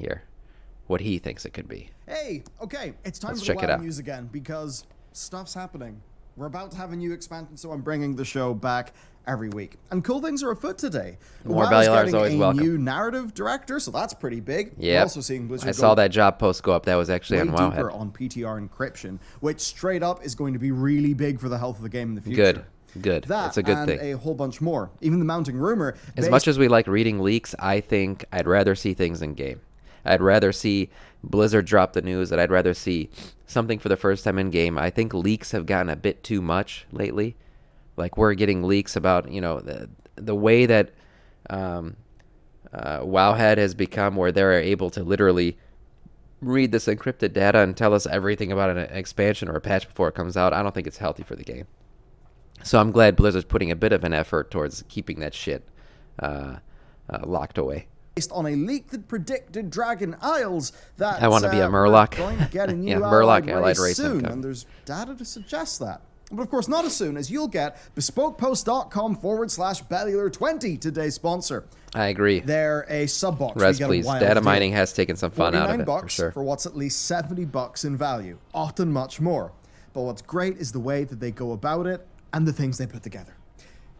here what he thinks it could be. Hey, okay, it's time Let's for check the it WoW out. news again because stuff's happening. We're about to have a new expansion, so I'm bringing the show back every week. And cool things are afoot today. More WoW is Bellular is getting always a welcome. new narrative director, so that's pretty big. Yeah. We're also seeing Blizzard I saw that job post go up. That was actually way on deeper Wowhead. on PTR encryption, which straight up is going to be really big for the health of the game in the future. Good. That That's a good and thing. a whole bunch more. Even the mounting rumor. As much as we like reading leaks, I think I'd rather see things in game. I'd rather see Blizzard drop the news, and I'd rather see something for the first time in game. I think leaks have gotten a bit too much lately. Like, we're getting leaks about, you know, the way that Wowhead has become, where they're able to literally read this encrypted data and tell us everything about an expansion or a patch before it comes out. I don't think it's healthy for the game. So I'm glad Blizzard's putting a bit of an effort towards keeping that shit locked away. Based on a leak that predicted Dragon Isles that I want to be a we're Murloc. going to get a new Yeah, Murloc allied allied race race soon, incoming. and there's data to suggest that. But of course, not as soon as you'll get bespokepost.com/Bellular20, today's sponsor. I agree. They're a sub box. Res, we get please. a wild Data deal. mining has taken some fun out of it, for $49 sure. for what's at least $70 in value, often much more. But what's great is the way that they go about it and the things they put together.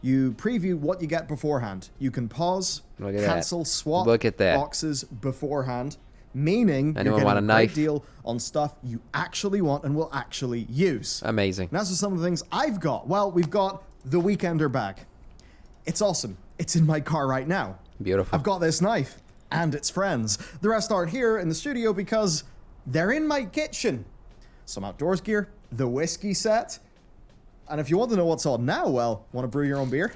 You preview what you get beforehand. You can pause, Look at cancel, that. swap Look at that. boxes beforehand, meaning Anyone you're getting want a a knife? great deal on stuff you actually want and will actually use. Amazing. And as for some of the things I've got, well, we've got the Weekender bag. It's awesome. It's in my car right now. Beautiful. I've got this knife and its friends. The rest aren't here in the studio because they're in my kitchen. Some outdoors gear, the whiskey set. And if you want to know what's on now, well, want to brew your own beer?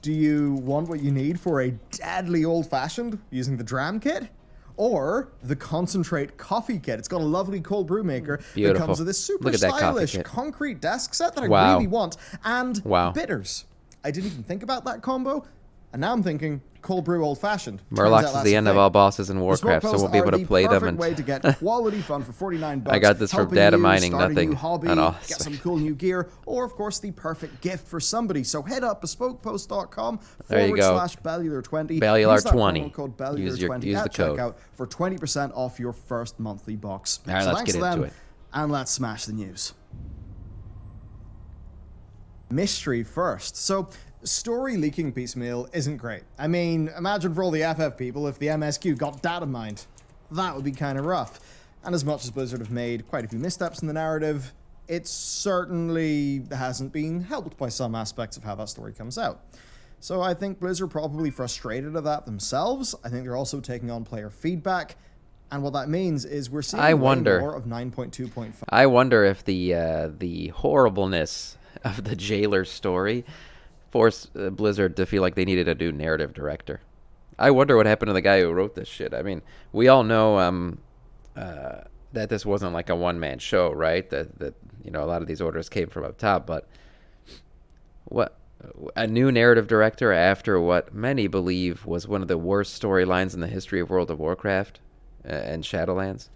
Do you want what you need for a deadly old-fashioned using the dram kit? Or the concentrate coffee kit? It's got a lovely cold brew maker that Beautiful. comes with this super Look at that coffee stylish kit. concrete desk set that I Wow. really want. And Wow. bitters. I didn't even think about that combo. And now I'm thinking cold brew old-fashioned. Turns out Murlocs is that's the a end of thing. all bosses in The Warcraft, so smoke we'll be able posts to are play the them. perfect And way to get quality fun for $49. I got this from helping data you mining, start a nothing new hobby, at all. get some cool new gear, or of course the perfect gift for somebody. So head up bespokepost.com There you go. /Bellular20. Bellular Use that 20. promo code Use Bellular20 the at code. checkout for 20% off your first monthly box. All right, So let's thanks get to into them, it. and let's smash the news. Mystery first. So, story leaking piecemeal isn't great. I mean, imagine for all the FF people if the MSQ got data mined. That would be kind of rough. And as much as Blizzard have made quite a few missteps in the narrative, it certainly hasn't been helped by some aspects of how that story comes out. So I think Blizzard probably frustrated at that themselves. I think they're also taking on player feedback. And what that means is we're seeing I way wonder. more of 9.2.5. I wonder if the horribleness of the jailer story forced Blizzard to feel like they needed a new narrative director. I wonder what happened to the guy who wrote this shit. I mean, we all know that this wasn't like a one-man show, right? That you know, a lot of these orders came from up top, but what a new narrative director after what many believe was one of the worst storylines in the history of World of Warcraft and Shadowlands.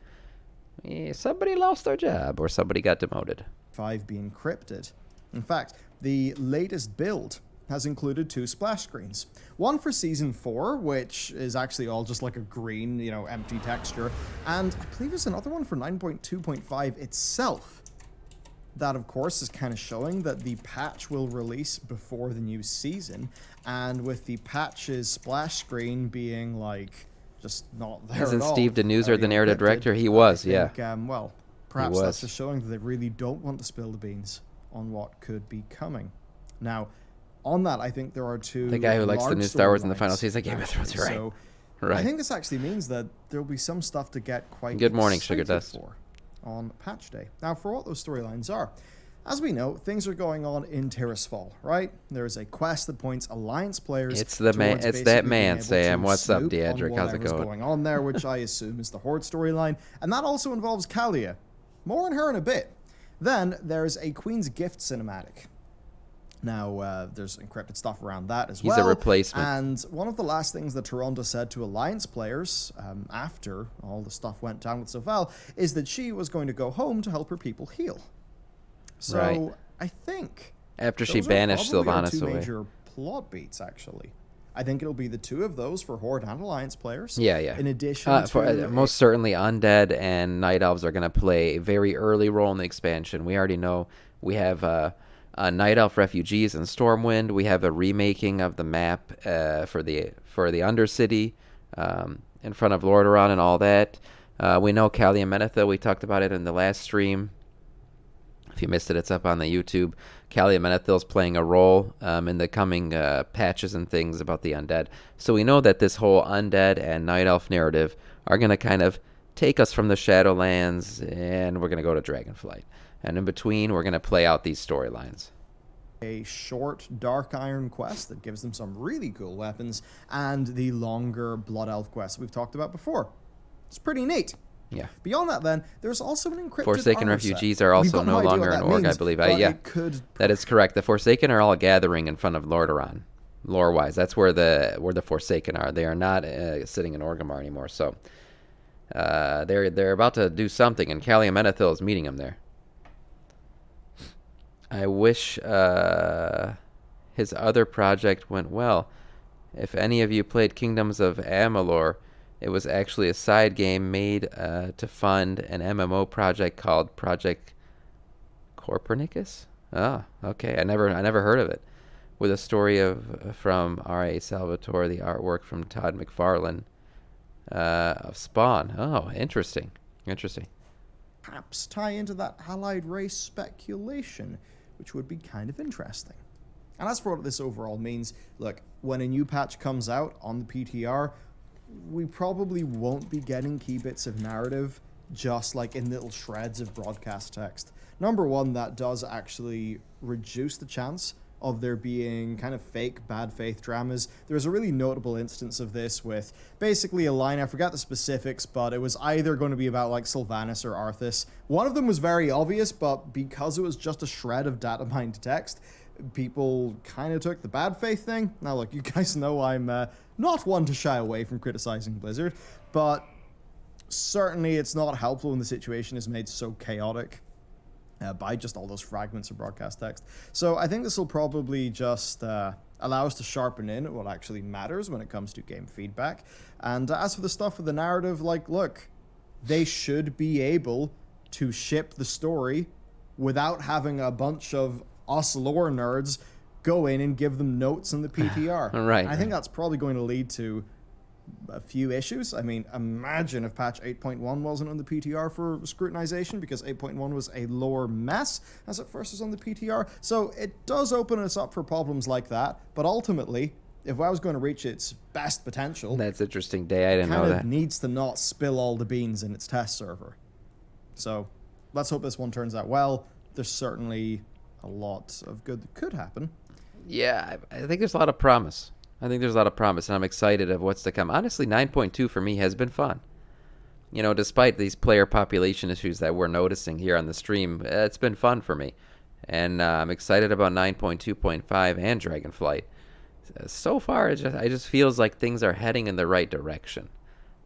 Somebody lost their job or somebody got demoted. 5 be encrypted. In fact, the latest build has included 2 splash screens. One for Season 4, which is actually all just like a green, you know, empty texture. And I believe there's another one for 9.2.5 itself. That, of course, is kind of showing that the patch will release before the new season. And with the patch's splash screen being, like, just not there Isn't at all. Steve Denuser the narrative encrypted, director? He was, I yeah. think, well, perhaps was. that's just showing that they really don't want to spill the beans on what could be coming. Now, on that, I think there are 2 The guy who likes the large new Star Wars in the final storylines, season of Game of Thrones, actually. you're right. So Right. I think this actually means that there will be some stuff to get quite Good morning, excited Sugar Dust. for on patch day. Now, for what those storylines are, as we know, things are going on in Tirisfal, right? There is a quest that points Alliance players. It's the man- towards it's that basically man, being able Sam. to What's up, snoop on Deadric? How's it whatever's going? going on there, which I assume is the Horde storyline, and that also involves Kalia. More on her in a bit. Then there's a Queen's Gift cinematic. Now, there's encrypted stuff around that as well. He's a replacement. And one of the last things that Toronto said to Alliance players after all the stuff went down with Sovell is that she was going to go home to help her people heal. So Right. I think After she those are banished probably our Sylvanas 2 away. major plot beats, actually. I think it'll be the two of those for Horde and Alliance players. Yeah, yeah. In addition to... Most certainly, Undead and Night Elves are going to play a very early role in the expansion. We already know we have Night Elf refugees in Stormwind. We have a remaking of the map for the Undercity in front of Lordaeron and all that. We know Callie and Menethil. We talked about it in the last stream. If you missed it, it's up on the YouTube. Callie and Menethil's playing a role in the coming patches and things about the Undead. So we know that this whole Undead and Night Elf narrative are going to kind of take us from the Shadowlands, and we're going to go to Dragonflight. And in between, we're going to play out these storylines. A short Dark Iron quest that gives them some really cool weapons, and the longer Blood Elf quest we've talked about before. It's pretty neat. Yeah. Beyond that, then, there's also an encrypted Forsaken armor refugees set. are also We've got no idea longer what an that org, means, I believe. but Yeah, it could... that is correct. The Forsaken are all gathering in front of Lordaeron, lore-wise. That's where the Forsaken are. They are not sitting in Orgrimmar anymore. So they're about to do something, and Callie and Menethil is meeting them there. I wish his other project went well. If any of you played Kingdoms of Amalur, it was actually a side game made to fund an MMO project called Project Copernicus. Oh, okay. I never heard of it. With a story from R.A. Salvatore, the artwork from Todd McFarlane of Spawn. Oh, interesting. Perhaps tie into that allied race speculation, which would be kind of interesting. And as for what this overall means, look, when a new patch comes out on the PTR, we probably won't be getting key bits of narrative just like in little shreds of broadcast text. Number one, that does actually reduce the chance of there being kind of fake bad faith dramas. There's a really notable instance of this with basically a line, I forgot the specifics, but it was either going to be about like Sylvanas or Arthas. One of them was very obvious, but because it was just a shred of data mined text, people kind of took the bad faith thing. Now look, you guys know I'm not one to shy away from criticizing Blizzard, but certainly it's not helpful when the situation is made so chaotic by just all those fragments of broadcast text. So I think this will probably just allow us to sharpen in what actually matters when it comes to game feedback. And as for the stuff with the narrative, like, look, they should be able to ship the story without having a bunch of us lore nerds go in and give them notes in the PTR. Right. I think that's probably going to lead to a few issues. I mean, imagine if patch 8.1 wasn't on the PTR for scrutinization, because 8.1 was a lore mess as it first was on the PTR. So it does open us up for problems like that, but ultimately, if WoW was going to reach its best potential, That's interesting, Day. I didn't know kind that. of needs to not spill all the beans in its test server. So let's hope this one turns out well. There's certainly a lot of good that could happen. Yeah, I think there's a lot of promise. And I'm excited of what's to come. Honestly, 9.2 for me has been fun. You know, despite these player population issues that we're noticing here on the stream, it's been fun for me. And I'm excited about 9.2.5 and Dragonflight. So far, it just feels like things are heading in the right direction.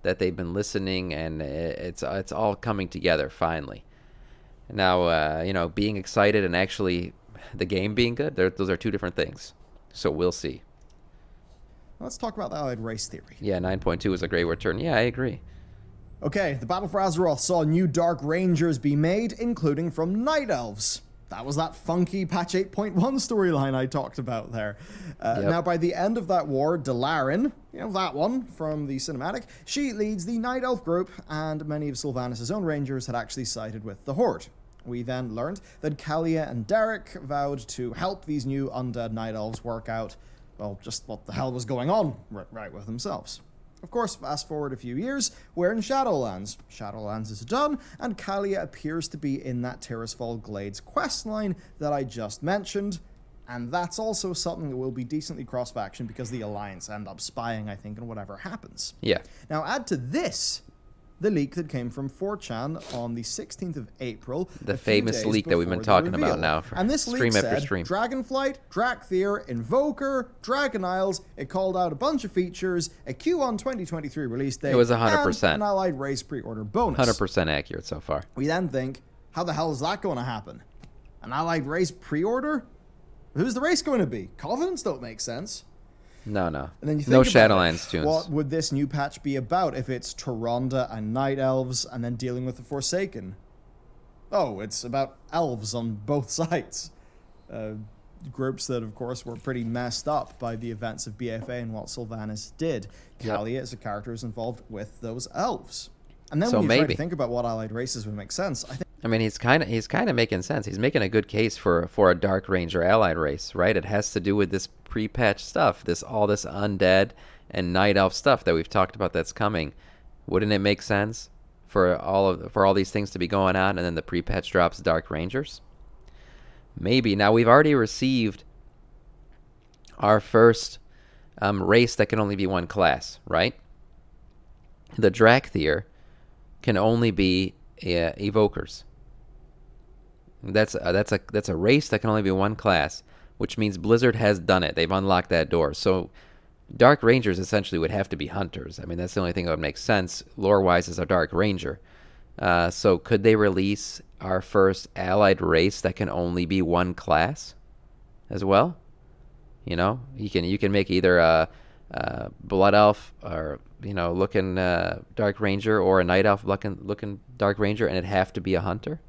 That they've been listening, and it's all coming together finally. Now, being excited and actually the game being good, those are two different things. So we'll see. Let's talk about the allied race theory. Yeah, 9.2 was a great return. Yeah, I agree. Okay, the Battle for Azeroth saw new Dark Rangers be made, including from Night Elves. That was that funky patch 8.1 storyline I talked about there. Yep. Now, by the end of that war, Delarin, that one from the cinematic, she leads the Night Elf group, and many of Sylvanas' own rangers had actually sided with the Horde. We then learned that Kalia and Derek vowed to help these new undead Night Elves work out, well, just what the hell was going on right with themselves. Of course, fast forward a few years, we're in Shadowlands. Shadowlands is done, and Kalia appears to be in that Tirisfal Glades questline that I just mentioned, and that's also something that will be decently cross-faction because the Alliance end up spying, I think, on whatever happens. Yeah. Now, add to this the leak that came from 4chan on the 16th of April. The famous leak that we've been talking about now for and this stream leak after said stream. Dragonflight, Drakthir, Invoker, Dragon Isles. It called out a bunch of features, a Q1 2023 release date. It was 100%. And an allied race pre-order bonus. 100% accurate so far. We then think, how the hell is that going to happen? An allied race pre-order? Who's the race going to be? Covenants don't make sense. No, no. And then you think No about Shadowlands it, tunes. what would this new patch be about if it's Taronda and Night Elves and then dealing with the Forsaken? Oh, it's about elves on both sides. Groups that, of course, were pretty messed up by the events of BFA and what Sylvanas did. Yep. Kalia as a character is involved with those elves. And then So when you try maybe. to think about what allied races would make sense, I think I mean, he's kind of making sense. He's making a good case for a Dark Ranger allied race, right? It has to do with this pre-patch stuff, all this undead and night elf stuff that we've talked about that's coming. Wouldn't it make sense for all these things to be going on, and then the pre-patch drops Dark Rangers? Maybe. Now we've already received our first race that can only be one class, right? The Drakthir can only be evokers. That's a race that can only be one class, which means Blizzard has done it. They've unlocked that door. So Dark Rangers essentially would have to be hunters. I mean, that's the only thing that would make sense lore-wise as a Dark Ranger. So could they release our first allied race that can only be one class as well? You know, you can make either a Blood Elf or looking Dark Ranger, or a Night Elf looking Dark Ranger, and it'd have to be a hunter.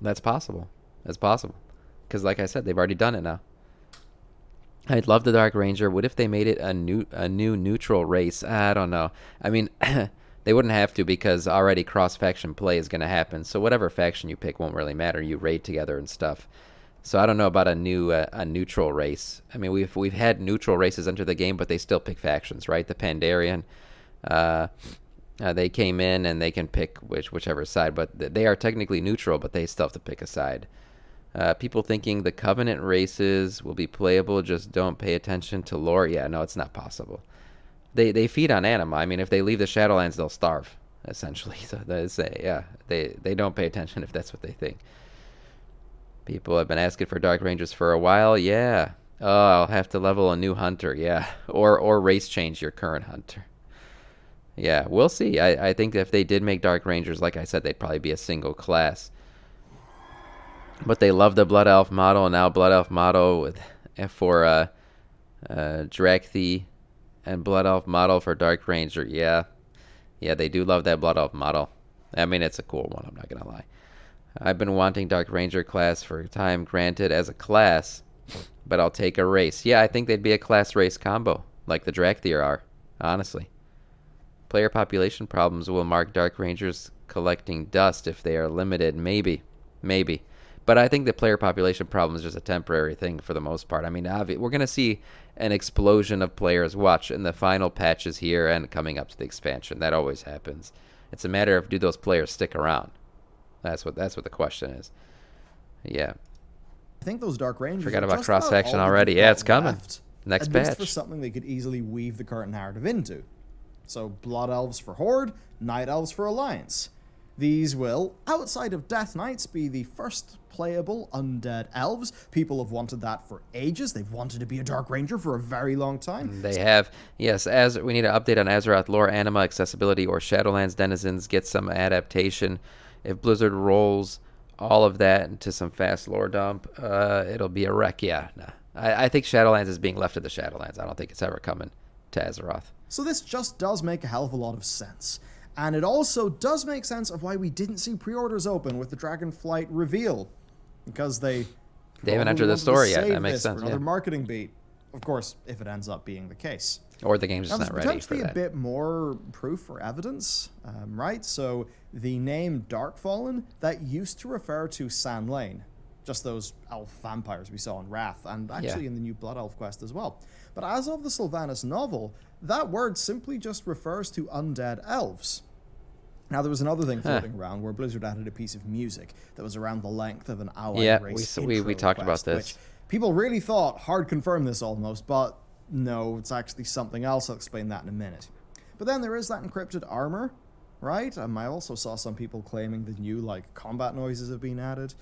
That's possible. That's possible. Because like I said, they've already done it now. I'd love the Dark Ranger. What if they made it a new neutral race? I don't know. I mean, they wouldn't have to, because already cross-faction play is going to happen. So whatever faction you pick won't really matter. You raid together and stuff. So I don't know about a neutral race. I mean, we've had neutral races enter the game, but they still pick factions, right? The Pandarian, they came in and they can pick whichever side, but they are technically neutral, but they still have to pick a side. People thinking the Covenant races will be playable, just don't pay attention to lore. Yeah, no, it's not possible. They feed on anima. I mean, if they leave the Shadowlands, they'll starve, essentially. So they don't pay attention if that's what they think. People have been asking for Dark Rangers for a while. Yeah. Oh, I'll have to level a new hunter. Yeah. Or race change your current hunter. Yeah, we'll see. I think if they did make Dark Rangers, like I said, they'd probably be a single class. But they love the Blood Elf model, and now Blood Elf model for Drakthi, and Blood Elf model for Dark Ranger. Yeah. Yeah, they do love that Blood Elf model. I mean, it's a cool one, I'm not going to lie. I've been wanting Dark Ranger class for time, granted as a class, but I'll take a race. Yeah, I think they'd be a class race combo, like the Drakthir are, honestly. Player population problems will mark Dark Rangers collecting dust if they are limited. Maybe. But I think the player population problem is just a temporary thing for the most part. I mean, we're going to see an explosion of players watch in the final patches here and coming up to the expansion. That always happens. It's a matter of, do those players stick around? That's what the question is. Yeah. I think those Dark Rangers Forgot are about just cross-faction all already. they've Yeah, got it's coming. left, Next at least patch. for something they could easily weave the current narrative into. So Blood Elves for Horde, Night Elves for Alliance. These will, outside of Death Knights, be the first playable undead elves. People have wanted that for ages. They've wanted to be a Dark Ranger for a very long time. They have. Yes, as we need an update on Azeroth lore, anima, accessibility, or Shadowlands denizens get some adaptation. If Blizzard rolls all of that into some fast lore dump, it'll be a wreck. Yeah, nah. I think Shadowlands is being left to the Shadowlands. I don't think it's ever coming to Azeroth. So this just does make a hell of a lot of sense. And it also does make sense of why we didn't see pre-orders open with the Dragonflight reveal. Because they haven't entered the story yet. That makes sense. For another marketing beat. Of course, if it ends up being the case. Or the game's just now, not there's ready for potentially that. a bit more proof or evidence, right? So the name Darkfallen, that used to refer to San Lane. Just those elf vampires we saw in Wrath, and actually in the new Blood Elf quest as well. But as of the Sylvanas novel, that word simply just refers to undead elves. Now, there was another thing floating around where Blizzard added a piece of music that was around the length of an allied race we talked quest, about this. which people really thought hard confirmed this almost, but no, it's actually something else. I'll explain that in a minute. But then there is that encrypted armor, right? I also saw some people claiming the new combat noises have been added.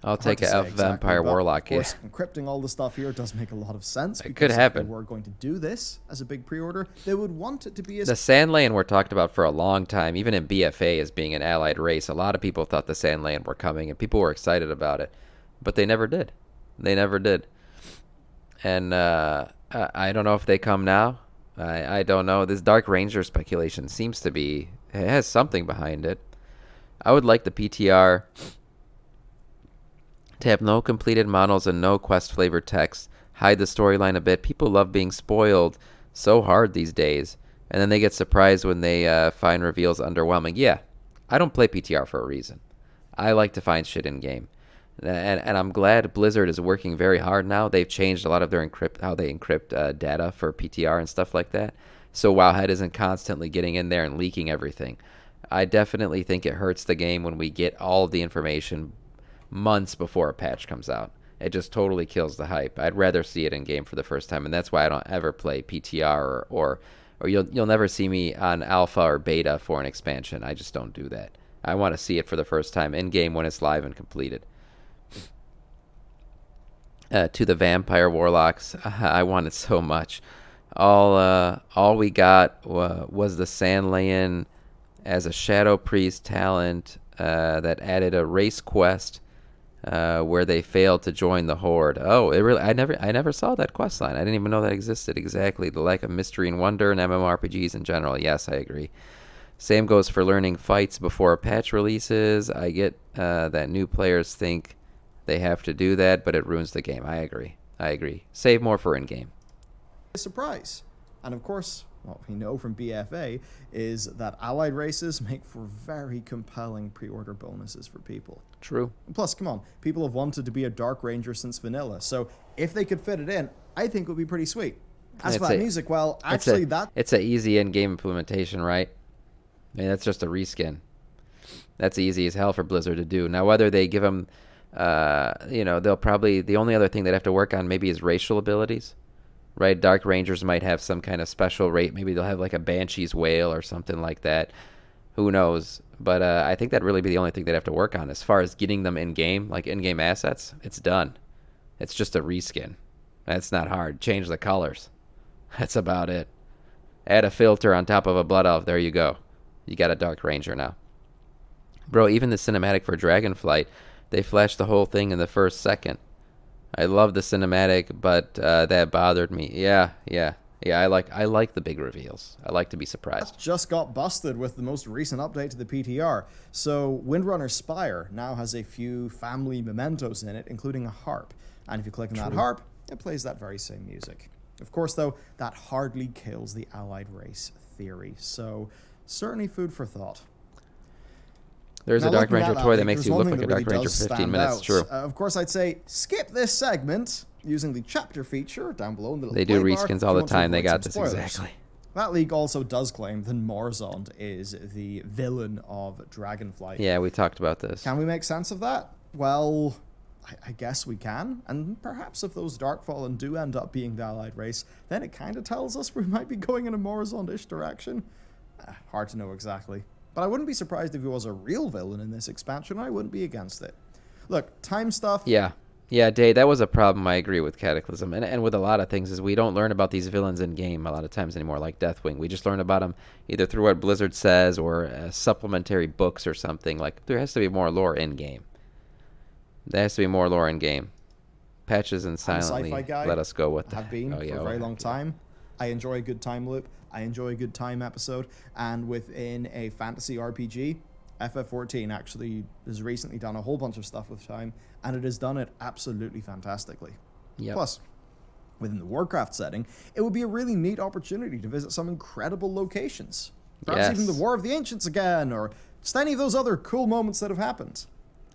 I'll take an elf vampire warlock. Of course, encrypting all the stuff here does make a lot of sense. It could happen. If they were going to do this as a big pre-order, they would want it to be as... The Sandlane were talked about for a long time, even in BFA as being an allied race. A lot of people thought the Sandlane were coming, and people were excited about it. But they never did. And I I don't know if they come now. I don't know. This Dark Ranger speculation seems to be, it has something behind it. I would like the PTR to have no completed models and no quest flavored text. Hide the storyline a bit. People love being spoiled so hard these days, and then they get surprised when they find reveals underwhelming. Yeah, I don't play PTR for a reason. I like to find shit in game, and I'm glad Blizzard is working very hard now. They've changed a lot of their how they encrypt data for PTR and stuff like that. So Wowhead isn't constantly getting in there and leaking everything. I definitely think it hurts the game when we get all of the information months before a patch comes out. It just totally kills the hype. I'd rather see it in game for the first time, and that's why I don't ever play PTR or you'll never see me on alpha or beta for an expansion. I just don't do that. I want to see it for the first time in game when it's live and completed. To the vampire warlocks, I want it so much. All we got was the Sandlayan as a shadow priest talent that added a race quest where they failed to join the horde. Oh, it really? I never saw that quest line. I didn't even know that existed. Exactly, the lack of mystery and wonder in MMORPGs in general. Yes, I agree. Same goes for learning fights before a patch releases. I get that new players think they have to do that, but it ruins the game. I agree. Save more for in-game. A surprise. And of course, what we know from BFA is that allied races make for very compelling pre-order bonuses for people. True. And plus, come on, people have wanted to be a Dark Ranger since vanilla, so if they could fit it in, I think it would be pretty sweet. As for that music, well, actually it's an easy in-game implementation, right? I mean, that's just a reskin. That's easy as hell for Blizzard to do. Now, whether they give them, they'll probably, the only other thing they'd have to work on maybe is racial abilities, right? Dark Rangers might have some kind of special rate. Maybe they'll have like a Banshee's Wail or something like that. Who knows? But I think that'd really be the only thing they'd have to work on. As far as getting them in-game, like in-game assets, it's done. It's just a reskin. That's not hard. Change the colors. That's about it. Add a filter on top of a Blood Elf. There you go. You got a Dark Ranger now. Bro, even the cinematic for Dragonflight, they flashed the whole thing in the first second. I love the cinematic, but that bothered me. Yeah. I like the big reveals. I like to be surprised. Just got busted with the most recent update to the PTR. So Windrunner Spire now has a few family mementos in it, including a harp. And if you click on that harp, it plays that very same music. Of course, though, that hardly kills the allied race theory. So certainly food for thought. There's now, a Dark Ranger toy that makes you look like a Dark Ranger for 15 minutes. True. Of course, I'd say skip this segment using the chapter feature down below in the little They do play bar reskins all the time. They got this spoilers. exactly. That league also does claim that Morzond is the villain of Dragonflight. Yeah, we talked about this. Can we make sense of that? Well, I guess we can. And perhaps if those Darkfallen do end up being the allied race, then it kind of tells us we might be going in a Morzond-ish direction. Hard to know exactly. But I wouldn't be surprised if he was a real villain in this expansion. I wouldn't be against it. Look, time stuff. Yeah, Dave, that was a problem. I agree with Cataclysm. And with a lot of things is we don't learn about these villains in game a lot of times anymore, like Deathwing. We just learn about them either through what Blizzard says or supplementary books or something. Like, there has to be more lore in game. There has to be more lore in game. Patches and silently let us go with that. Have been for a very long time. I enjoy a good time loop. I enjoy a good time episode. And within a fantasy RPG, FF14 actually has recently done a whole bunch of stuff with time, and it has done it absolutely fantastically. Yep. Plus, within the Warcraft setting, it would be a really neat opportunity to visit some incredible locations. Perhaps even the War of the Ancients again, or just any of those other cool moments that have happened.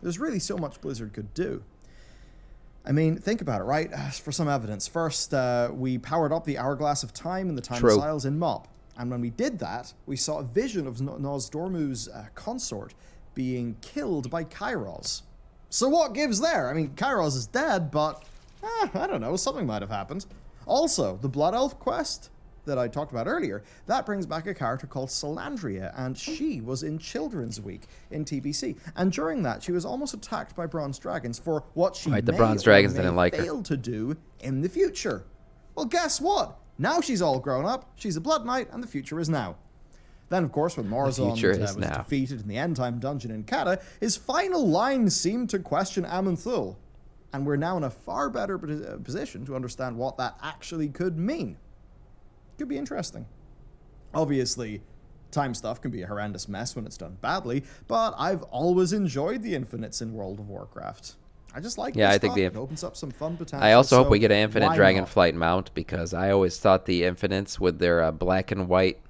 There's really so much Blizzard could do. I mean, think about it, right? For some evidence. First, we powered up the Hourglass of Time and the Time Missiles in MoP. And when we did that, we saw a vision of Nosdormu's consort being killed by Kairos. So what gives there? I mean, Kairos is dead, but I don't know, something might have happened. Also, the Blood Elf quest that I talked about earlier, that brings back a character called Salandria, and she was in Children's Week in TBC. And during that, she was almost attacked by Bronze Dragons for what she the Bronze Dragons didn't like her. failed to do in the future. Well, guess what? Now she's all grown up, she's a Blood Knight, and the future is now. Then, of course, when Morzond was defeated in the Endtime dungeon in Kata, his final line seemed to question Aman'Thul. and we're now in a far better position to understand what that actually could mean. Could be interesting. Obviously, time stuff can be a horrendous mess when it's done badly, but I've always enjoyed the infinites in World of Warcraft. I just like this stuff. It opens up some fun potential. I also hope we get an infinite Dragonflight mount, because I always thought the infinites with their black and white,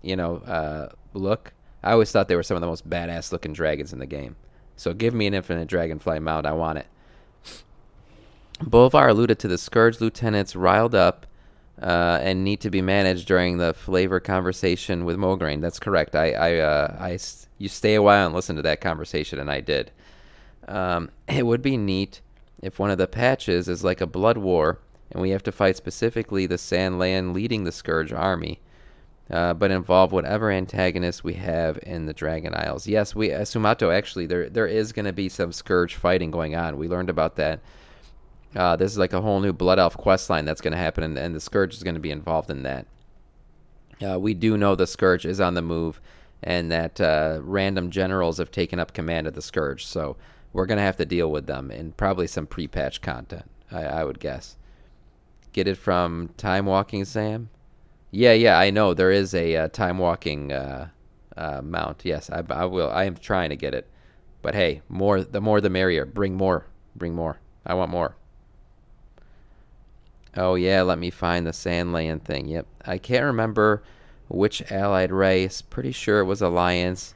look, I always thought they were some of the most badass looking dragons in the game. So give me an infinite Dragonflight mount. I want it. Bolvar alluded to the Scourge lieutenants riled up and need to be managed during the flavor conversation with Mograine. That's correct. You stay a while and listen to that conversation, and I did. It would be neat if one of the patches is like a blood war, and we have to fight specifically the Sandland leading the Scourge army, but involve whatever antagonists we have in the Dragon Isles. Yes, Sumato, actually, there is going to be some Scourge fighting going on. We learned about that. This is like a whole new Blood Elf questline that's going to happen, and the Scourge is going to be involved in that. We do know the Scourge is on the move, and that random generals have taken up command of the Scourge, so we're going to have to deal with them in probably some pre-patch content, I would guess. Get it from Time Walking Sam? Yeah, I know. There is a Time Walking mount. Yes, I will. I am trying to get it. But hey, the more the merrier. Bring more. I want more. Oh, yeah, let me find the Sandland thing. Yep. I can't remember which allied race. Pretty sure it was Alliance.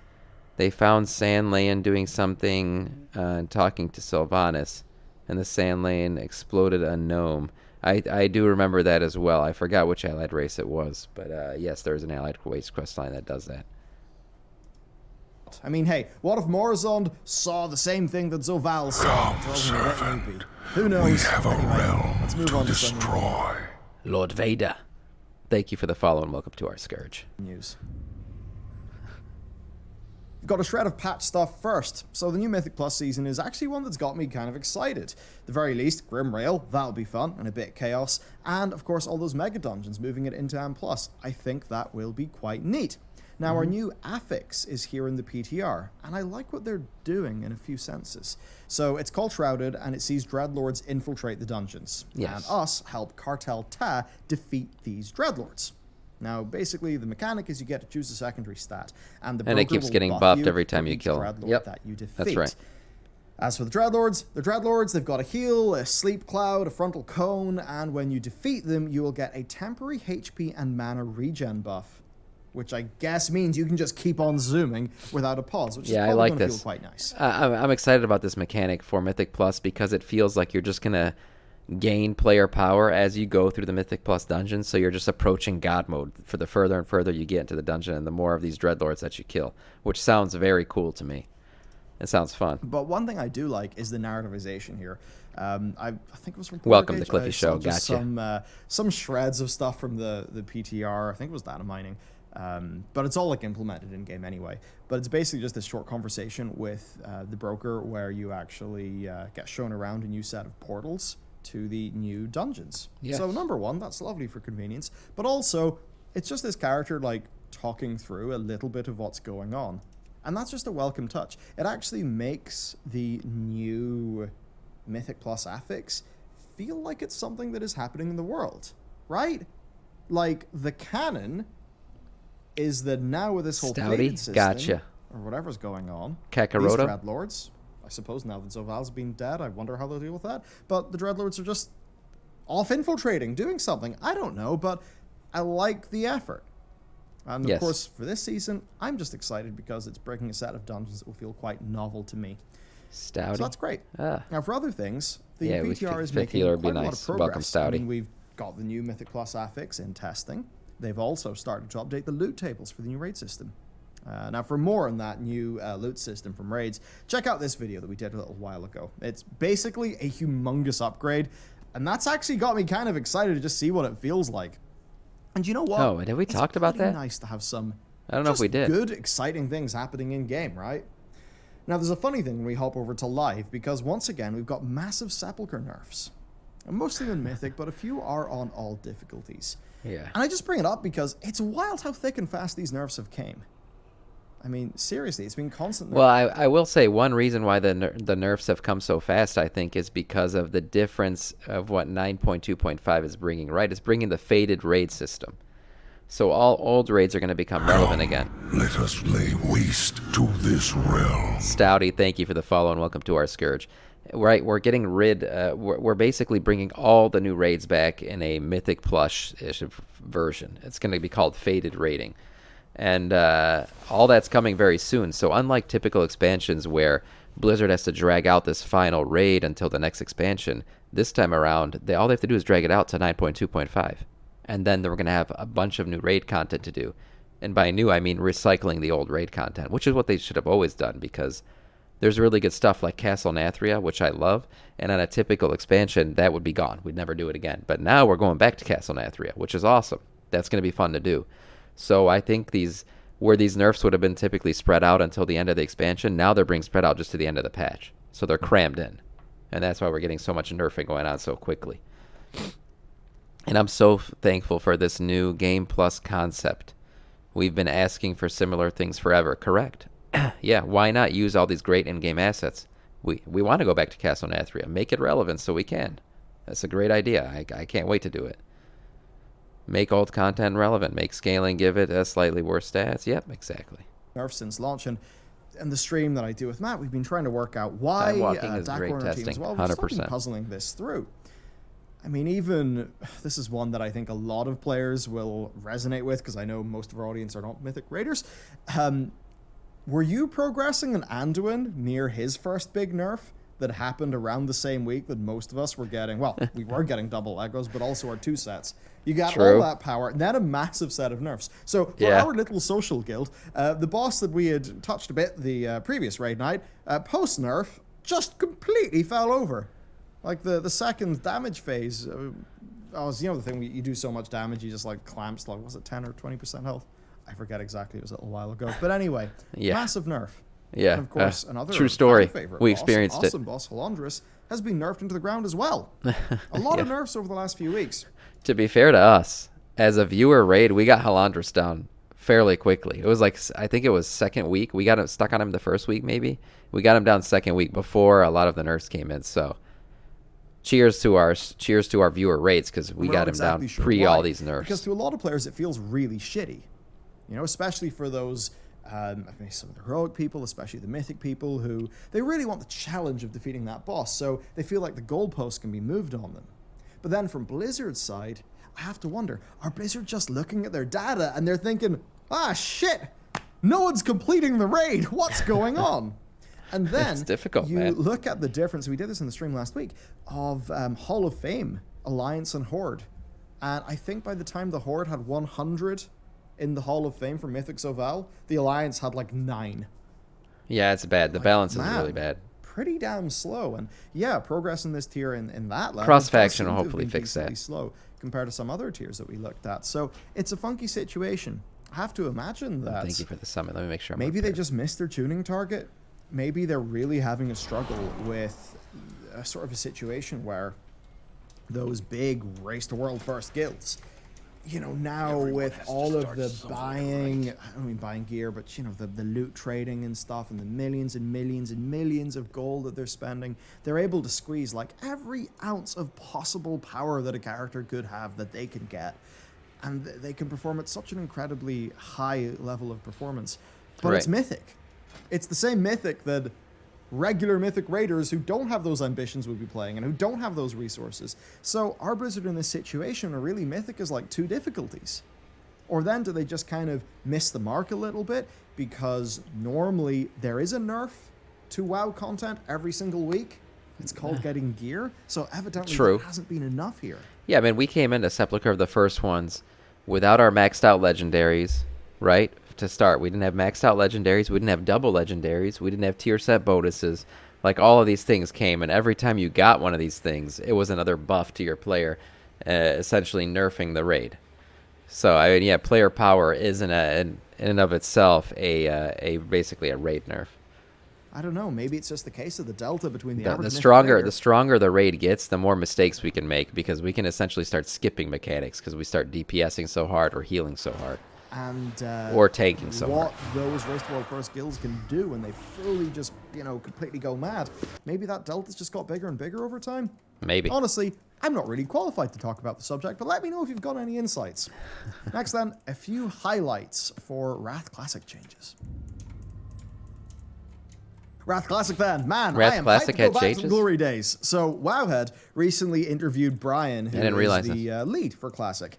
They found Sandland doing something and talking to Sylvanas, and the Sandland exploded a gnome. I do remember that as well. I forgot which allied race it was, but yes, there's an allied race questline that does that. I mean, hey, what if Morazond saw the same thing that Zoval saw? Who knows? We have a realm let's move to on destroy. Lord Vader, thank you for the follow and welcome to our Scourge. News. We've got a shred of patch stuff first. So the new Mythic Plus season is actually one that's got me kind of excited. At the very least, Grim Rail, that'll be fun and a bit of chaos. And of course, all those mega dungeons moving it into AM+. I think that will be quite neat. Now, our new affix is here in the PTR, and I like what they're doing in a few senses. So it's called Shrouded, and it sees Dreadlords infiltrate the dungeons, and us help Cartel Ta defeat these Dreadlords. Now, basically, the mechanic is you get to choose a secondary stat, and it keeps getting buffed every time you kill. That you defeat. That's right. As for the Dreadlords, they've got a heal, a sleep cloud, a frontal cone, and when you defeat them, you will get a temporary HP and mana regen buff, which I guess means you can just keep on zooming without a pause, which is probably going to feel quite nice. I'm excited about this mechanic for Mythic Plus because it feels like you're just going to gain player power as you go through the Mythic Plus dungeons, so you're just approaching God mode for the further and further you get into the dungeon and the more of these Dreadlords that you kill, which sounds very cool to me. It sounds fun. But one thing I do like is the narrativization here. I think it was from Welcome to Cliffy Show, gotcha. Some shreds of stuff from the PTR, I think it was data mining. But it's all like implemented in game anyway. But it's basically just this short conversation with the broker where you actually get shown around a new set of portals to the new dungeons. Yes. So number one, that's lovely for convenience. But also, it's just this character like talking through a little bit of what's going on. And that's just a welcome touch. It actually makes the new Mythic Plus affix feel like it's something that is happening in the world, right? Like the canon is that now with this whole faded system, or whatever's going on, Kakarota? These Dreadlords, I suppose now that Zoval's been dead, I wonder how they'll deal with that, but the Dreadlords are just off infiltrating, doing something. I don't know, but I like the effort. And of course, for this season, I'm just excited because it's breaking a set of dungeons that will feel quite novel to me. Stouty. So that's great. Now, for other things, the PTR is making quite a lot of progress. Welcome, Stouty. I mean, we've got the new Mythic Plus affix in testing. They've also started to update the loot tables for the new raid system. Now, for more on that new loot system from raids, check out this video that we did a little while ago. It's basically a humongous upgrade, and that's actually got me kind of excited to just see what it feels like. And you know what? Oh, have we talked about that? It's nice to have some I don't know if we did. Good, exciting things happening in game, right? Now, there's a funny thing when we hop over to live, because once again, we've got massive Sepulchre nerfs. And mostly in Mythic, but a few are on all difficulties. Yeah. And I just bring it up because it's wild how thick and fast these nerfs have came. I mean, seriously, it's been constant. Well, I will say one reason why the nerfs have come so fast, I think, is because of the difference of what 9.2.5 is bringing, right? It's bringing the faded raid system. So all old raids are going to become relevant again. Let us lay waste to this realm. Stouty, thank you for the follow and welcome to our Scourge. Right, we're getting rid, we're basically bringing all the new raids back in a Mythic Plush-ish version. It's going to be called Faded Raiding. And all that's coming very soon. So unlike typical expansions where Blizzard has to drag out this final raid until the next expansion, this time around, all they have to do is drag it out to 9.2.5. And then they're going to have a bunch of new raid content to do. And by new, I mean recycling the old raid content, which is what they should have always done, because there's really good stuff like Castle Nathria, which I love, and on a typical expansion, that would be gone. We'd never do it again. But now we're going back to Castle Nathria, which is awesome. That's going to be fun to do. So I think where these nerfs would have been typically spread out until the end of the expansion, now they're being spread out just to the end of the patch. So they're crammed in. And that's why we're getting so much nerfing going on so quickly. And I'm so thankful for this new Game Plus concept. We've been asking for similar things forever, correct? Yeah, why not use all these great in-game assets? We want to go back to Castle Nathria. Make it relevant so we can. That's a great idea. I can't wait to do it. Make old content relevant. Make scaling, give it a slightly worse stats. Yep, exactly. Nerf since launch, and the stream that I do with Matt, we've been trying to work out why Time walking is Dak great Warner testing, team as well. We've just been 100%. puzzling this through. I mean, even this is one that I think a lot of players will resonate with, because I know most of our audience are not Mythic Raiders. Were you progressing an Anduin near his first big nerf that happened around the same week that most of us were getting? Well, we were getting double Legos, but also our 2 sets. You got True. all that power, and then a massive set of nerfs. So for Yeah. our little social guild, the boss that we had touched a bit the previous raid night, post-nerf, just completely fell over. Like the second damage phase, was, you know, the thing where you do so much damage, you just like clamps, like, was it 10 or 20% health? I forget exactly, it was a little while ago. But anyway, Yeah. massive nerf. Yeah. And of course, another true story. favorite We boss, experienced awesome boss, Halandris, has been nerfed into the ground as well. A lot of nerfs over the last few weeks. To be fair to us, as a viewer raid, we got Halandris down fairly quickly. It was like, I think it was second week. We got stuck on him the first week, maybe. We got him down second week before a lot of the nerfs came in. So cheers to our viewer raids, because we We're got not him exactly down sure pre why, all these nerfs. Because to a lot of players, it feels really shitty. You know, especially for those, I mean, some of the heroic people, especially the mythic people, who they really want the challenge of defeating that boss, so they feel like the goalpost can be moved on them. But then from Blizzard's side, I have to wonder, are Blizzard just looking at their data and they're thinking, ah, shit, no one's completing the raid, what's going on? And then It's difficult, you man. look at the difference, we did this in the stream last week, of Hall of Fame, Alliance and Horde. And I think by the time the Horde had 100 in the Hall of Fame for Mythic Soval, the Alliance had like 9. Yeah, it's bad. The balance is man, really bad. Pretty damn slow. And yeah, progress in this tier in that level Cross-faction does will seem to have hopefully been fix that. decently slow compared to some other tiers that we looked at. So it's a funky situation. I have to imagine that Thank you for the summit. Let me make sure I'm maybe they prepared. just missed their tuning target. Maybe they're really having a struggle with a sort of a situation where those big race to world first guilds, you know, now with all of the buying, I don't mean buying gear, but you know, the loot trading and stuff, and the millions and millions and millions of gold that they're spending, they're able to squeeze like every ounce of possible power that a character could have that they can get. And they can perform at such an incredibly high level of performance. But it's Right. mythic. It's the same mythic that regular mythic raiders who don't have those ambitions would be playing and who don't have those resources. So are Blizzard in this situation, or really mythic is like 2 difficulties? Or then do they just kind of miss the mark a little bit, because normally there is a nerf to WoW content every single week. It's called getting gear. So evidently True. there hasn't been enough here. Yeah, I mean, we came into Sepulchre of the first ones without our maxed out legendaries, right? To start, we didn't have maxed out legendaries, we didn't have double legendaries, we didn't have tier set bonuses. Like, all of these things came, and every time you got one of these things, it was another buff to your player, essentially nerfing the raid. So, I mean, yeah, player power is in and of itself a basically a raid nerf. I don't know. Maybe it's just the case of the delta between the average The mythic stronger raider. the stronger the raid gets, the more mistakes we can make, because we can essentially start skipping mechanics because we start DPSing so hard or healing so hard. and Or tanking somewhere. what those Race to World First guilds can do when they fully just, completely go mad. Maybe that delta's just got bigger and bigger over time. Maybe. Honestly, I'm not really qualified to talk about the subject, but let me know if you've got any insights. Next then, a few highlights for Wrath Classic changes. Wrath Classic then. Man, Wrath I am Classic hyped to had go back to changes? the glory days. So Wowhead recently interviewed Brian, who didn't is realize the lead for Classic.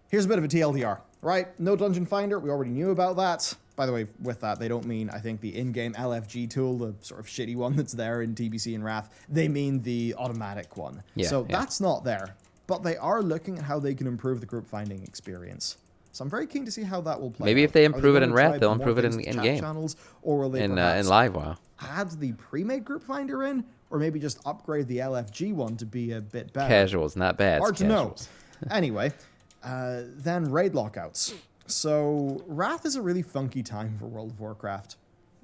Here's a bit of a TLDR, right? No Dungeon Finder, we already knew about that. By the way, with that, they don't mean, I think, the in-game LFG tool, the sort of shitty one that's there in TBC and Wrath. They mean the automatic one. Yeah, so yeah. that's not there. But they are looking at how they can improve the group finding experience. So I'm very keen to see how that will play Maybe out. if they Are improve it gonna in Wrath, try they'll more improve it things in to chat game. channels, or will they In perhaps live WoW. add the pre-made group finder in, or maybe just upgrade the LFG one to be a bit better? Casuals, not bad. Hard to know. Casuals. Anyway, then raid lockouts. So Wrath is a really funky time for World of Warcraft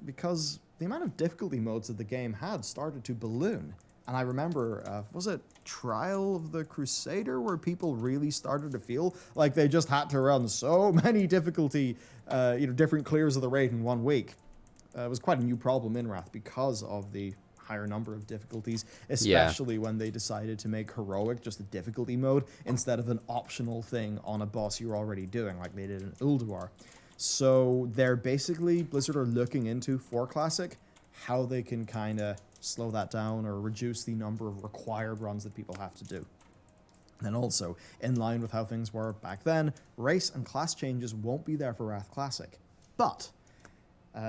because the amount of difficulty modes that the game had started to balloon. And I remember, was it Trial of the Crusader, where people really started to feel like they just had to run so many difficulty, different clears of the raid in 1 week. It was quite a new problem in Wrath because of the higher number of difficulties, especially when they decided to make heroic just a difficulty mode instead of an optional thing on a boss you're already doing, like they did in Ulduar. So they're basically, Blizzard are looking into, for Classic, how they can kind of slow that down or reduce the number of required runs that people have to do. And also, in line with how things were back then, race and class changes won't be there for Wrath Classic. But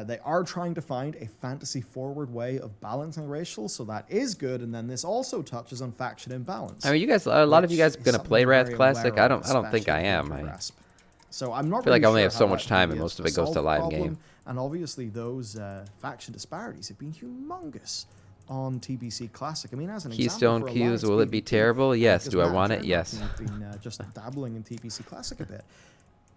they are trying to find a fantasy-forward way of balancing racial, so that is good. And then this also touches on faction imbalance. I mean, you guys, a lot of you guys which is gonna something play I'm Wrath very Classic. aware I of, don't think I especially am. with I Rasp. So I'm not feel like really I only sure have so how much that time, really and is most of a it goes to solved live problem. game. And obviously, those faction disparities have been humongous on TBC Classic. I mean, as an Keystone example, for queues, Alliance will it be PvP, terrible? Yes. because Do I Matt want it? Dreadnought Yes. have been just dabbling in TBC Classic a bit.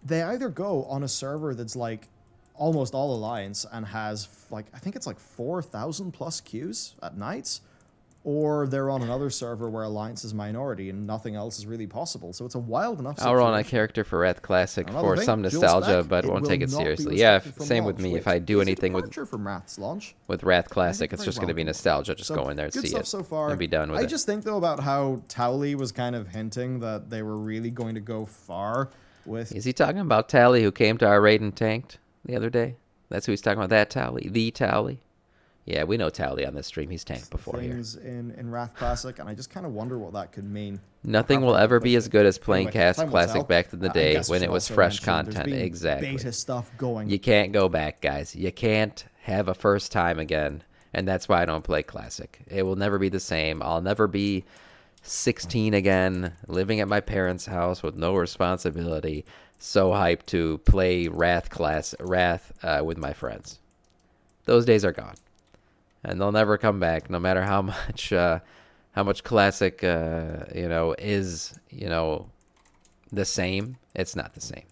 They either go on a server that's like almost all Alliance and has like, I think it's like 4,000 plus queues at nights, or they're on another server where Alliance is minority and nothing else is really possible. So it's a wild enough I'll run a situation. character for Wrath Classic Another for thing, some dual nostalgia, spec, but won't will take it not be seriously. Yeah, restricted from same with launch, me. If which I do is a anything with departure from Wrath's launch. Wrath I think Classic, it's very just going to be welcome. nostalgia. Just So, go in there and good see stuff it so far. and be done with I it. just think though about how Towley was kind of hinting that they were really going to go far with. Is he talking about Tally, who came to our raid and tanked the other day? That's who he's talking about. That Tally, the Tally. Yeah, we know Tally on this stream. He's tanked before here. Things in Wrath Classic, and I just kind of wonder what that could mean. Nothing will after ever the be as playthrough. good as playing Anyway, Cast time will Classic tell. back in the I day guess we when should it was also fresh mention there's content. been Exactly. Beta stuff going. You can't go back, guys. You can't have a first time again, and that's why I don't play Classic. It will never be the same. I'll never be 16 again, living at my parents' house with no responsibility, so hyped to play Wrath with my friends. Those days are gone, and they'll never come back, no matter how much Classic is the same. It's not the same.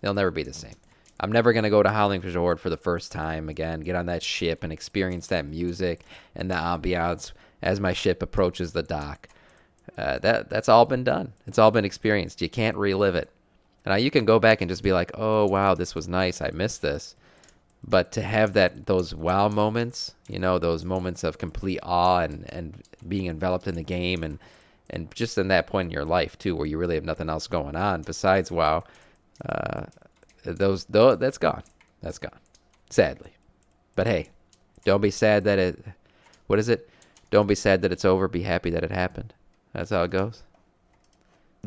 They'll never be the same. I'm never going to go to Howling Fjord for the first time again, get on that ship and experience that music and the ambiance as my ship approaches the dock. That's all been done. It's all been experienced. You can't relive it. Now, you can go back and just be like, oh, wow, this was nice. I missed this. But to have those wow moments, those moments of complete awe and being enveloped in the game and just in that point in your life, too, where you really have nothing else going on besides WoW, that's gone. That's gone, sadly. But hey, don't be sad that what is it? Don't be sad that it's over. Be happy that it happened. That's how it goes.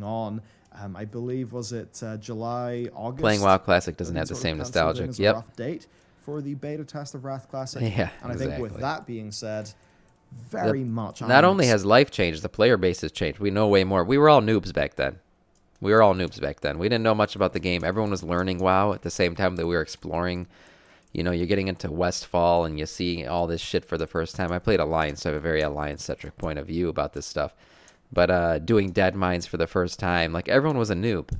On, I believe, was it July, August? Playing WoW Classic doesn't Been have the sort of same penciled in nostalgia. as a Yep. rough date for the beta test of Wrath Classic. Yeah, and I think with exactly. that being said, very much. Not only has life changed, the player base has changed. We know way more. We were all noobs back then. We didn't know much about the game. Everyone was learning WoW at the same time that we were exploring. You're getting into Westfall and you see all this shit for the first time. I played Alliance, so I have a very Alliance-centric point of view about this stuff. But doing Dead Mines for the first time, like, everyone was a noob,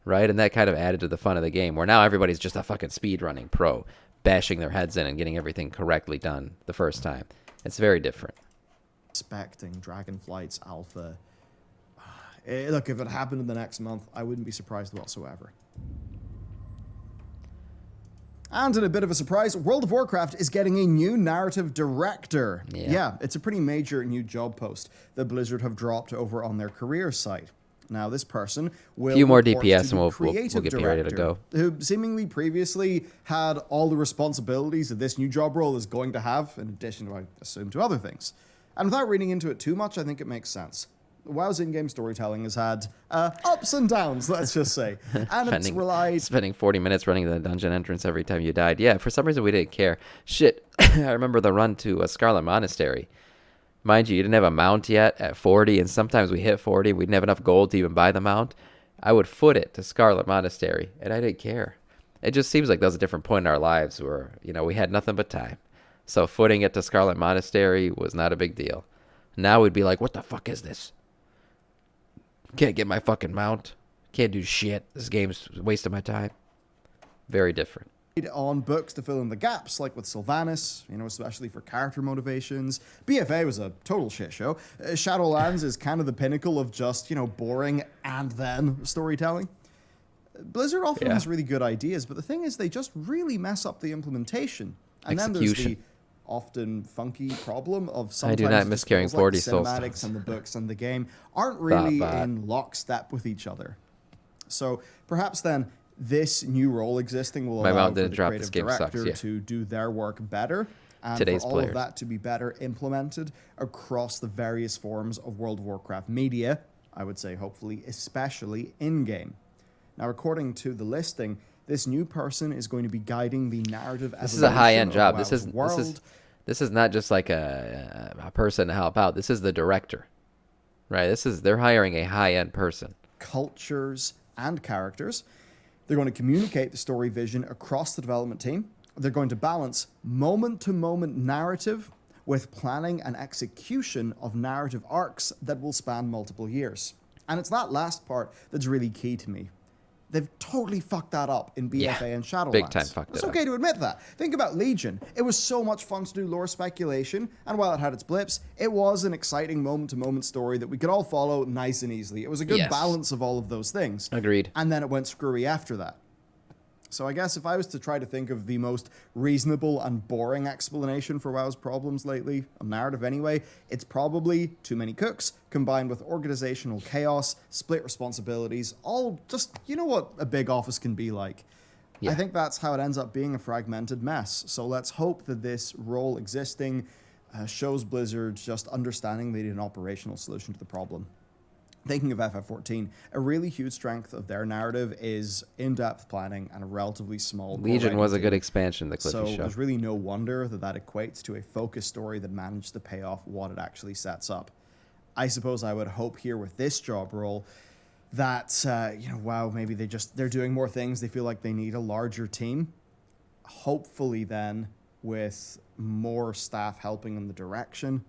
right? And that kind of added to the fun of the game, where now everybody's just a fucking speedrunning pro, bashing their heads in and getting everything correctly done the first time. It's very different. Expecting Dragonflight's alpha. Look, if it happened in the next month, I wouldn't be surprised whatsoever. And in a bit of a surprise, World of Warcraft is getting a new narrative director. Yeah, it's a pretty major new job post that Blizzard have dropped over on their career site. Now, this person will few more report DPS to the and we'll creative get ready to director, go. who seemingly previously had all the responsibilities that this new job role is going to have, in addition to, I assume, to other things. And without reading into it too much, I think it makes sense. WoW's in-game storytelling has had ups and downs, let's just say. And it's relied... Spending 40 minutes running the dungeon entrance every time you died. Yeah, for some reason we didn't care. Shit, I remember the run to a Scarlet Monastery. Mind you didn't have a mount yet at 40, and sometimes we hit 40. We didn't have enough gold to even buy the mount. I would foot it to Scarlet Monastery, and I didn't care. It just seems like that was a different point in our lives where, we had nothing but time. So footing it to Scarlet Monastery was not a big deal. Now we'd be like, what the fuck is this? Can't get my fucking mount. Can't do shit. This game's a waste of my time. Very different. On books to fill in the gaps, like with Sylvanas, especially for character motivations. BFA was a total shit show. Shadowlands is kind of the pinnacle of just, boring and then storytelling. Blizzard often has really good ideas, but the thing is they just really mess up the implementation. And then there's the often funky problem of sometimes I do not miss carrying 40 soul cinematics and the books and the game aren't really in lockstep with each other. So perhaps then this new role existing will allow for the creative director to do their work better and for all of that to be better implemented across the various forms of World of Warcraft media, I would say hopefully especially in-game. Now, according to the listing, this new person is going to be guiding the narrative evolution. This is a high-end job. This is not just like a person to help out. This is the director, right? They're hiring a high-end person. Cultures and characters. They're going to communicate the story vision across the development team. They're going to balance moment-to-moment narrative with planning and execution of narrative arcs that will span multiple years. And it's that last part that's really key to me. They've totally fucked that up in BFA and Shadowlands. Big time fucked it up. It's okay to admit that. Think about Legion. It was so much fun to do lore speculation, and while it had its blips, it was an exciting moment-to-moment story that we could all follow nice and easily. It was a good balance of all of those things. Agreed. And then it went screwy after that. So I guess if I was to try to think of the most reasonable and boring explanation for WoW's problems lately, a narrative anyway, it's probably too many cooks, combined with organizational chaos, split responsibilities, all just, what a big office can be like. Yeah. I think that's how it ends up being a fragmented mess. So let's hope that this role existing shows Blizzard just understanding they need an operational solution to the problem. Thinking of FF14, a really huge strength of their narrative is in-depth planning and a relatively small... Legion was a good expansion, the Cliffy show. So there's really no wonder that equates to a focused story that managed to pay off what it actually sets up. I suppose I would hope here with this job role that, wow, maybe they're doing more things. They feel like they need a larger team. Hopefully then, with more staff helping in the direction,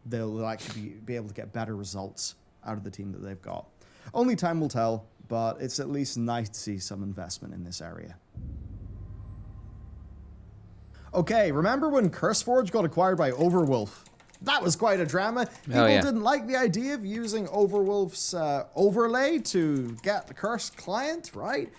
they'll actually be able to get better results out of the team that they've got. Only time will tell, but it's at least nice to see some investment in this area. Okay, remember when CurseForge got acquired by Overwolf? That was quite a drama. People didn't like the idea of using Overwolf's overlay to get the cursed client, right?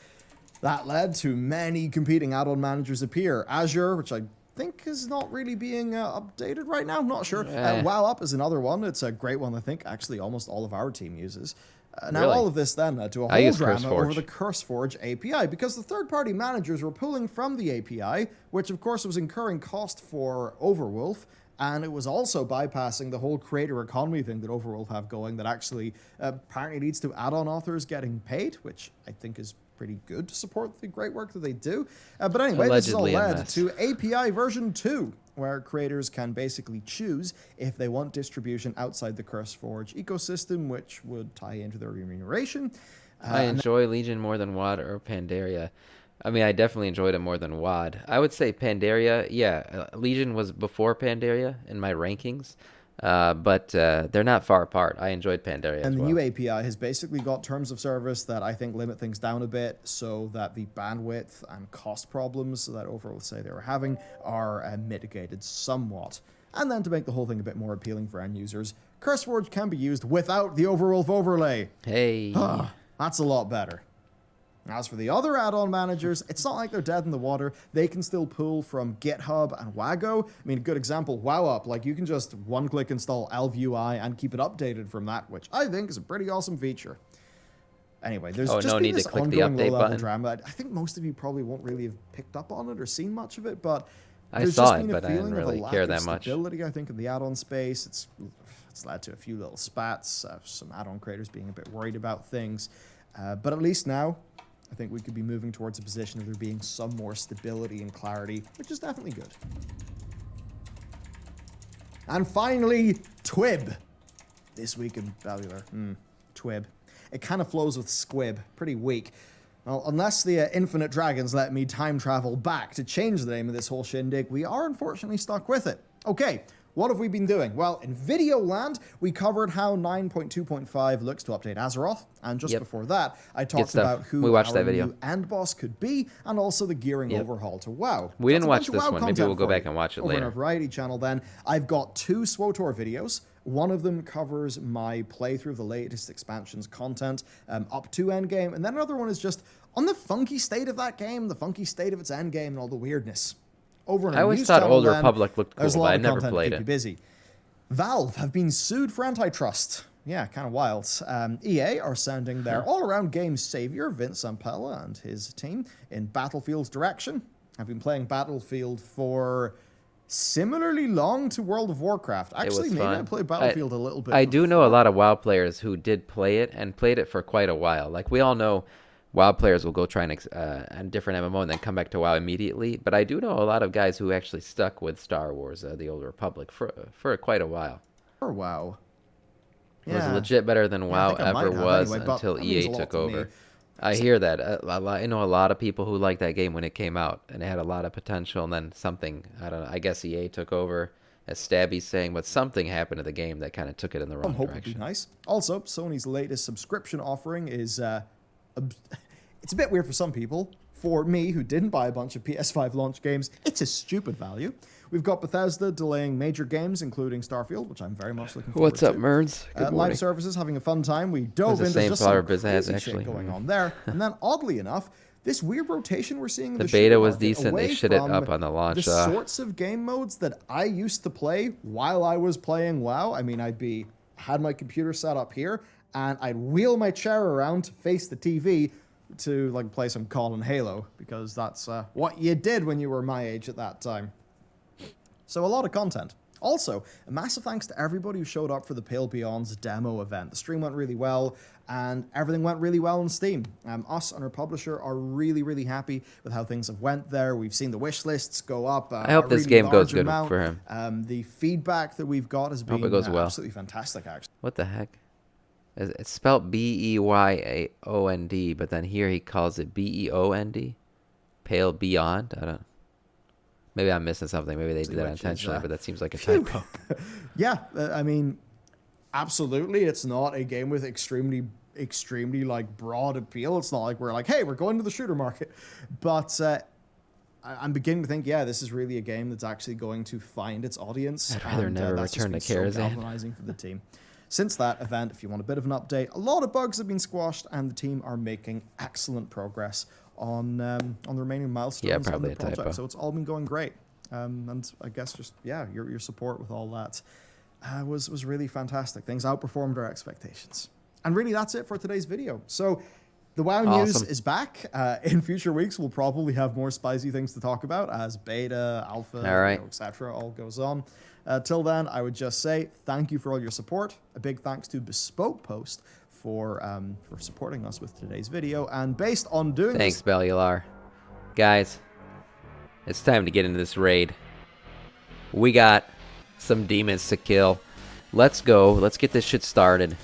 That led to many competing add-on managers appear. Azure, which I think is not really being updated right now. I'm not sure. WoW Up is another one. It's a great one, I think. Actually, almost all of our team uses. Now, all of this then led to a whole drama over the CurseForge API because the third-party managers were pulling from the API, which of course was incurring cost for Overwolf, and it was also bypassing the whole creator economy thing that Overwolf have going that actually apparently leads to add-on authors getting paid, which I think is pretty good to support the great work that they do. But anyway, this has all led to API version 2, where creators can basically choose if they want distribution outside the CurseForge ecosystem, which would tie into their remuneration. I enjoy Legion more than WoD or Pandaria. I mean, I definitely enjoyed it more than WoD. I would say Pandaria, Legion was before Pandaria in my rankings. But they're not far apart. I enjoyed Pandaria and the new API has basically got terms of service that I think limit things down a bit so that the bandwidth and cost problems that Overwolf say they were having are mitigated somewhat. And then to make the whole thing a bit more appealing for end users, CurseForge can be used without the Overwolf overlay. Hey. That's a lot better. As for the other add-on managers, it's not like they're dead in the water. They can still pull from GitHub and Wago. I mean, a good example, WowUp. Like, you can just one-click install ElvUI and keep it updated from that, which I think is a pretty awesome feature. Anyway, there's just no been need this to click the ongoing update low-level button. drama. I think most of you probably won't really have picked up on it or seen much of it, but I there's saw just it, been a but I didn't feeling of really a lack care of that much. stability, I think, in the add-on space. It's led to a few little spats, some add-on creators being a bit worried about things. But at least now, I think we could be moving towards a position of there being some more stability and clarity, which is definitely good. And finally, Twib. This week in Bellular. Twib. It kind of flows with squib. Pretty weak. Well, unless the Infinite Dragons let me time travel back to change the name of this whole shindig, we are unfortunately stuck with it. Okay, what have we been doing? Well, in video land, we covered how 9.2.5 looks to update Azeroth, and just before that, I talked about who we watched our that video. new end boss could be, and also the gearing overhaul to WoW. We didn't That's watch a bunch of this WoW one. Maybe content we'll go for back you. and watch it Over on later. our Variety channel then, I've got 2 SWOTOR videos. One of them covers my playthrough of the latest expansions content up to endgame, and then another one is just on the funky state of that game, the funky state of its endgame, and all the weirdness. Over on our I always news thought channel, Old then, Republic looked there's a cool, lot but I of never content to played keep you it. busy. Valve have been sued for antitrust. Yeah, kind of wild. EA are sending their all-around game savior, Vince Zampella, and his team in Battlefield's direction. I've been playing Battlefield for similarly long to World of Warcraft. Actually, was maybe I fun. played Battlefield a little bit I do know a before. lot of WoW players who did play it and played it for quite a while. Like, we all know WoW players will go try a different MMO and then come back to WoW immediately. But I do know a lot of guys who actually stuck with Star Wars, the Old Republic, for quite a while. Or WoW. It was legit better than I WoW think I might ever have was anyway, but until that means EA a lot took to me. over. I hear that. I know a lot of people who liked that game when it came out, and it had a lot of potential, and then something, I don't know, I guess EA took over, as Stabby's saying, but something happened to the game that kind of took it in the wrong Hope would be direction. nice. Also, Sony's latest subscription offering is it's a bit weird for some people. For me, who didn't buy a bunch of PS5 launch games, it's a stupid value. We've got Bethesda delaying major games, including Starfield, which I'm very much looking forward What's to. up, Merns? Good morning. Live services having a fun time. We dove the into same just flower some Biz has, crazy actually. shit going on there. And then, oddly enough, this weird rotation we're seeing in The the beta shooter was market decent. They away shit it from up on the launch. The sorts of game modes that I used to play while I was playing WoW. I mean, had my computer set up here, and I'd wheel my chair around to face the TV to like play some Call and Halo, because that's what you did when you were my age at that time. So a lot of content. Also, a massive thanks to everybody who showed up for the Pale Beyond's demo event. The stream went really well, and everything went really well on Steam. Us and our publisher are really, really happy with how things have went there. We've seen the wish lists go up. I hope this game goes good for him. The feedback that we've got has been it goes well. absolutely fantastic, actually. What the heck? It's spelled Beyoond, but then here he calls it Beond. Pale Beyond? I don't. Maybe I'm missing something. Maybe they did that intentionally, but that seems like a typo. Yeah, I mean, absolutely. It's not a game with extremely like broad appeal. It's not like we're like, hey, we're going to the shooter market. But I'm beginning to think, yeah, this is really a game that's actually going to find its audience. I'd rather never that's return just to been so Karazhan. galvanizing for the team. Since that event, if you want a bit of an update, a lot of bugs have been squashed, and the team are making excellent progress on the remaining milestones on probably the a typo. project. So it's all been going great. And I guess just, yeah, your support with all that was really fantastic. Things outperformed our expectations. And really, that's it for today's video. So the WoW news Awesome. is back. In future weeks, we'll probably have more spicy things to talk about as beta, alpha, All right. etc. all goes on. Till then, I would just say thank you for all your support. A big thanks to Bespoke Post for supporting us with today's video. And based on doing Thanks, Bellular. Guys, it's time to get into this raid. We got some demons to kill. Let's go. Let's get this shit started.